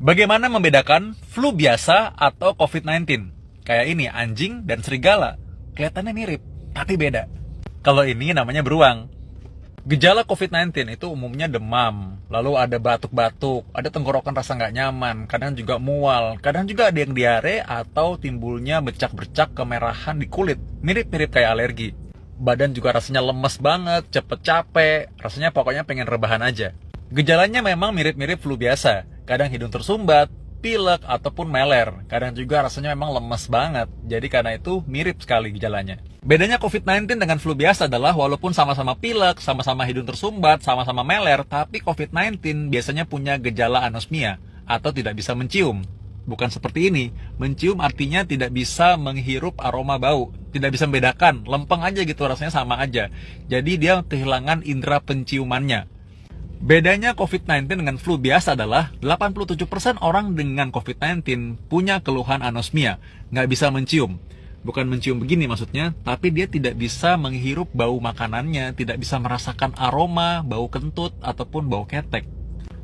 Bagaimana membedakan flu biasa atau COVID-19? Kayak ini, anjing dan serigala. Kelihatannya mirip, tapi beda. Kalau ini namanya beruang. Gejala COVID-19 itu umumnya demam, lalu ada batuk-batuk, ada tenggorokan rasa nggak nyaman, kadang juga mual, kadang juga ada yang diare atau timbulnya bercak-bercak kemerahan di kulit, mirip-mirip kayak alergi. Badan juga rasanya lemes banget, cepet capek, rasanya pokoknya pengen rebahan aja. Gejalanya memang mirip-mirip flu biasa, kadang hidung tersumbat, pilek, ataupun meler. Kadang juga rasanya memang lemes banget, jadi karena itu mirip sekali gejalanya. Bedanya COVID-19 dengan flu biasa adalah walaupun sama-sama pilek, sama-sama hidung tersumbat, sama-sama meler, tapi COVID-19 biasanya punya gejala anosmia atau tidak bisa mencium. Bukan seperti ini, mencium artinya tidak bisa menghirup aroma bau, tidak bisa membedakan, lempeng aja gitu rasanya sama aja. Jadi dia kehilangan indera penciumannya. Bedanya COVID-19 dengan flu biasa adalah 87% orang dengan COVID-19 punya keluhan anosmia, nggak bisa mencium. Bukan mencium begini maksudnya, tapi dia tidak bisa menghirup bau makanannya, tidak bisa merasakan aroma, bau kentut, ataupun bau ketek.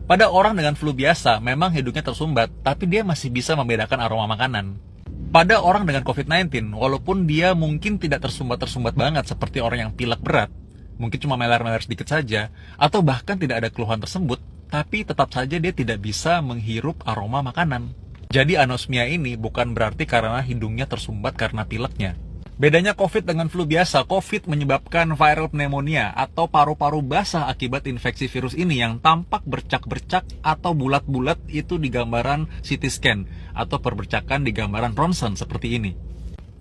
Pada orang dengan flu biasa, memang hidungnya tersumbat, tapi dia masih bisa membedakan aroma makanan. Pada orang dengan COVID-19, walaupun dia mungkin tidak tersumbat-tersumbat banget seperti orang yang pilek berat, mungkin cuma meler-meler sedikit saja, atau bahkan tidak ada keluhan tersebut, tapi tetap saja dia tidak bisa menghirup aroma makanan. Jadi anosmia ini bukan berarti karena hidungnya tersumbat karena pileknya. Bedanya COVID dengan flu biasa, COVID menyebabkan viral pneumonia atau paru-paru basah akibat infeksi virus ini yang tampak bercak-bercak atau bulat-bulat itu di gambaran CT scan atau perbercakan di gambaran ronsen seperti ini.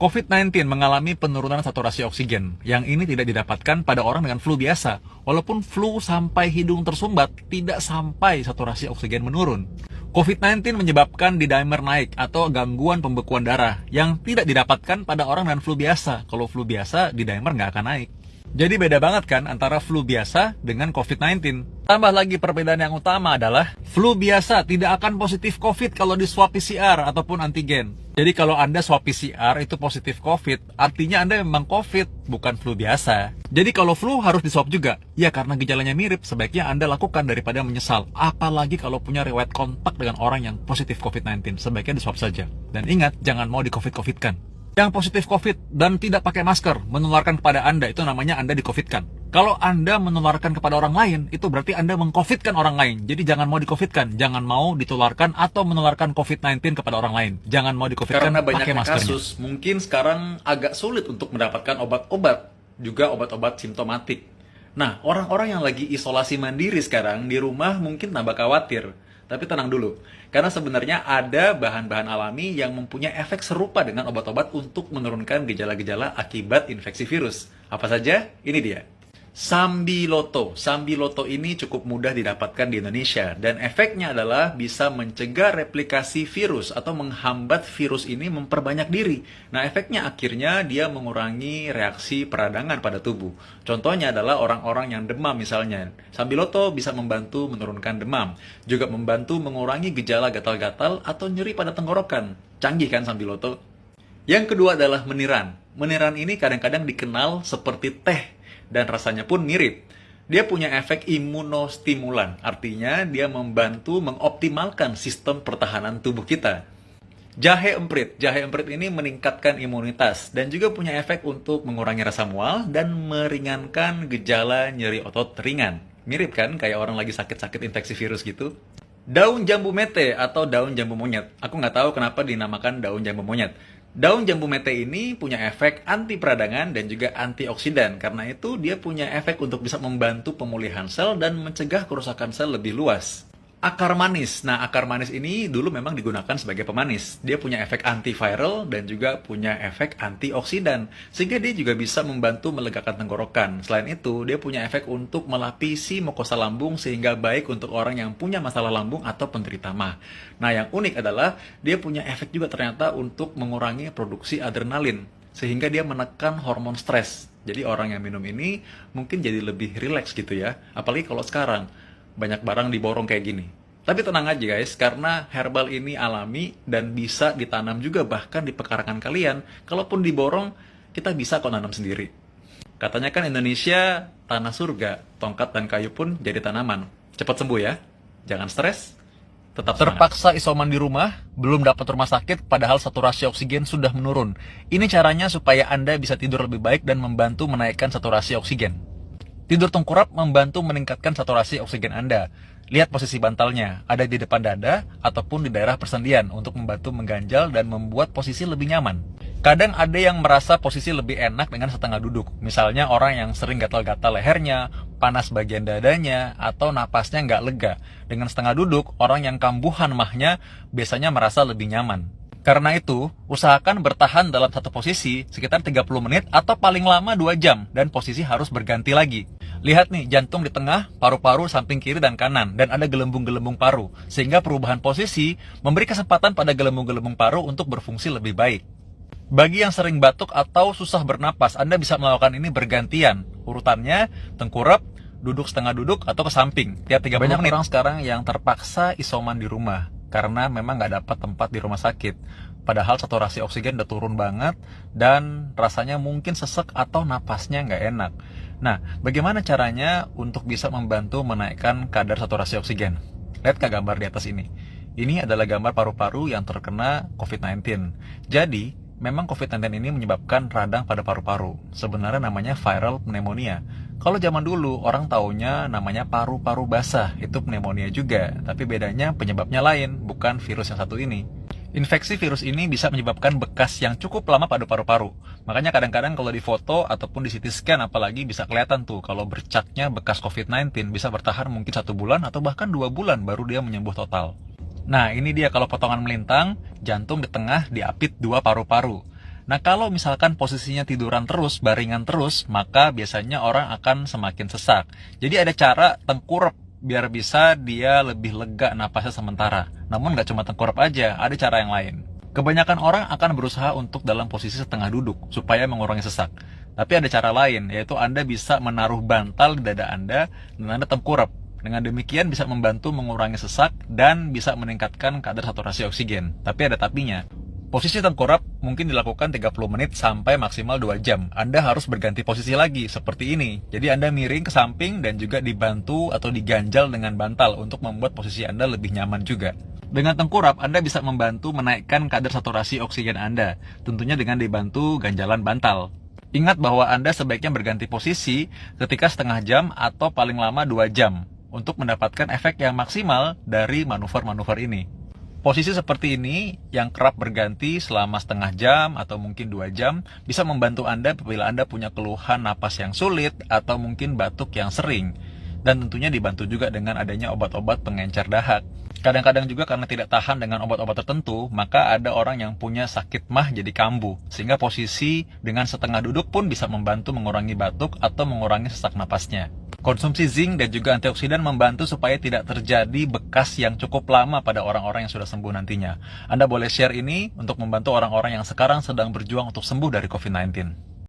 COVID-19 mengalami penurunan saturasi oksigen, yang ini tidak didapatkan pada orang dengan flu biasa. Walaupun flu sampai hidung tersumbat, tidak sampai saturasi oksigen menurun. COVID-19 menyebabkan D-dimer naik atau gangguan pembekuan darah, yang tidak didapatkan pada orang dengan flu biasa. Kalau flu biasa, D-dimer nggak akan naik. Jadi beda banget kan antara flu biasa dengan COVID-19. Tambah lagi perbedaan yang utama adalah flu biasa tidak akan positif COVID kalau di swab PCR ataupun antigen. Jadi kalau Anda swab PCR itu positif COVID, artinya Anda memang COVID, bukan flu biasa. Jadi kalau flu harus di swab juga. Ya karena gejalanya mirip, sebaiknya Anda lakukan daripada menyesal. Apalagi kalau punya riwayat kontak dengan orang yang positif COVID-19, sebaiknya di swab saja. Dan ingat, jangan mau di COVID-COVID-kan. Yang positif COVID dan tidak pakai masker menularkan kepada Anda, itu namanya Anda di-COVID-kan. Kalau Anda menularkan kepada orang lain, itu berarti Anda meng-COVID-kan orang lain. Jadi jangan mau di-COVID-kan, jangan mau ditularkan atau menularkan COVID-19 kepada orang lain. Jangan mau di-COVID-kan, Karena pakai banyaknya maskernya. kasus, mungkin sekarang agak sulit untuk mendapatkan obat-obat, juga obat-obat simptomatik. Nah, orang-orang yang lagi isolasi mandiri sekarang di rumah mungkin tambah khawatir. Tapi tenang dulu, karena sebenarnya ada bahan-bahan alami yang mempunyai efek serupa dengan obat-obat untuk menurunkan gejala-gejala akibat infeksi virus. Apa saja? Ini dia. Sambiloto. Sambiloto ini cukup mudah didapatkan di Indonesia dan efeknya adalah bisa mencegah replikasi virus atau menghambat virus ini memperbanyak diri. Nah, efeknya akhirnya dia mengurangi reaksi peradangan pada tubuh. Contohnya adalah orang-orang yang demam misalnya. Sambiloto bisa membantu menurunkan demam, juga membantu mengurangi gejala gatal-gatal atau nyeri pada tenggorokan. Canggih kan Sambiloto? Yang kedua adalah meniran. Meniran ini kadang-kadang dikenal seperti teh dan rasanya pun mirip. Dia punya efek imunostimulan, artinya dia membantu mengoptimalkan sistem pertahanan tubuh kita. Jahe emprit. Jahe emprit ini meningkatkan imunitas dan juga punya efek untuk mengurangi rasa mual dan meringankan gejala nyeri otot ringan. Mirip kan kayak orang lagi sakit-sakit infeksi virus gitu. Daun jambu mete atau daun jambu monyet. Aku nggak tahu kenapa dinamakan daun jambu monyet. Daun jambu mete ini punya efek anti peradangan dan juga antioksidan. Karena itu dia punya efek untuk bisa membantu pemulihan sel dan mencegah kerusakan sel lebih luas. Akar manis. Nah, akar manis ini dulu memang digunakan sebagai pemanis. Dia punya efek antiviral dan juga punya efek antioksidan. Sehingga dia juga bisa membantu melegakan tenggorokan. Selain itu, dia punya efek untuk melapisi mukosa lambung sehingga baik untuk orang yang punya masalah lambung atau penderita MAH. Nah, yang unik adalah dia punya efek juga ternyata untuk mengurangi produksi adrenalin. Sehingga dia menekan hormon stres. Jadi orang yang minum ini mungkin jadi lebih rileks gitu ya. Apalagi kalau sekarang banyak barang diborong kayak gini. Tapi tenang aja guys, karena herbal ini alami dan bisa ditanam juga bahkan di pekarangan kalian. Kalaupun diborong, kita bisa kok nanam sendiri. Katanya kan Indonesia tanah surga, tongkat dan kayu pun jadi tanaman. Cepat sembuh ya, jangan stres, Tetap semangat. Terpaksa isoman di rumah, belum dapat rumah sakit, padahal saturasi oksigen sudah menurun. Ini caranya supaya Anda bisa tidur lebih baik dan membantu menaikkan saturasi oksigen. Tidur tengkurap membantu meningkatkan saturasi oksigen Anda. Lihat posisi bantalnya, ada di depan dada ataupun di daerah persendian untuk membantu mengganjal dan membuat posisi lebih nyaman. Kadang ada yang merasa posisi lebih enak dengan setengah duduk. Misalnya orang yang sering gatal-gatal lehernya, panas bagian dadanya, atau napasnya nggak lega. Dengan setengah duduk, orang yang kambuhan mahnya biasanya merasa lebih nyaman. Karena itu, usahakan bertahan dalam satu posisi sekitar 30 menit atau paling lama 2 jam dan posisi harus berganti lagi. Lihat nih, jantung di tengah, paru-paru samping kiri dan kanan, dan ada gelembung-gelembung paru. Sehingga perubahan posisi memberi kesempatan pada gelembung-gelembung paru untuk berfungsi lebih baik. Bagi yang sering batuk atau susah bernapas, Anda bisa melakukan ini bergantian. Urutannya, tengkurap, duduk setengah duduk, atau ke samping. Tiap 30 menit. Banyak orang sekarang yang terpaksa isoman di rumah karena memang nggak dapat tempat di rumah sakit. Padahal saturasi oksigen udah turun banget dan rasanya mungkin sesek atau napasnya nggak enak. Nah, bagaimana caranya untuk bisa membantu menaikkan kadar saturasi oksigen? Lihat ke gambar di atas ini. Ini adalah gambar paru-paru yang terkena COVID-19. Jadi, memang COVID-19 ini menyebabkan radang pada paru-paru. Sebenarnya namanya viral pneumonia. Kalau zaman dulu, orang taunya namanya paru-paru basah. Itu pneumonia juga, tapi bedanya penyebabnya lain, bukan virus yang satu ini. Infeksi virus ini bisa menyebabkan bekas yang cukup lama pada paru-paru. Makanya kadang-kadang kalau di foto ataupun di CT scan apalagi bisa kelihatan tuh kalau bercaknya bekas COVID-19 bisa bertahan mungkin 1 bulan atau bahkan 2 bulan baru dia menyembuh total. Nah, ini dia kalau potongan melintang, jantung di tengah diapit 2 paru-paru. Nah, kalau misalkan posisinya tiduran terus, baringan terus, maka biasanya orang akan semakin sesak. Jadi ada cara tengkurap biar bisa dia lebih lega napasnya sementara. Namun nggak cuma tengkurap aja, ada cara yang lain. Kebanyakan orang akan berusaha untuk dalam posisi setengah duduk, supaya mengurangi sesak. Tapi ada cara lain, yaitu Anda bisa menaruh bantal di dada Anda dan Anda tengkurap. Dengan demikian bisa membantu mengurangi sesak dan bisa meningkatkan kadar saturasi oksigen. Tapi ada tapinya. Posisi tengkurap mungkin dilakukan 30 menit sampai maksimal 2 jam. Anda harus berganti posisi lagi, seperti ini. Jadi Anda miring ke samping dan juga dibantu atau diganjal dengan bantal untuk membuat posisi Anda lebih nyaman juga. Dengan tengkurap, Anda bisa membantu menaikkan kadar saturasi oksigen Anda, tentunya dengan dibantu ganjalan bantal. Ingat bahwa Anda sebaiknya berganti posisi ketika setengah jam atau paling lama 2 jam, untuk mendapatkan efek yang maksimal dari manuver-manuver ini. Posisi seperti ini yang kerap berganti selama setengah jam atau mungkin 2 jam bisa membantu Anda apabila Anda punya keluhan napas yang sulit atau mungkin batuk yang sering. Dan tentunya dibantu juga dengan adanya obat-obat pengencer dahak. Kadang-kadang juga karena tidak tahan dengan obat-obat tertentu, maka ada orang yang punya sakit mah jadi kambuh. Sehingga posisi dengan setengah duduk pun bisa membantu mengurangi batuk atau mengurangi sesak napasnya. Konsumsi zinc dan juga antioksidan membantu supaya tidak terjadi bekas yang cukup lama pada orang-orang yang sudah sembuh nantinya. Anda boleh share ini untuk membantu orang-orang yang sekarang sedang berjuang untuk sembuh dari COVID-19.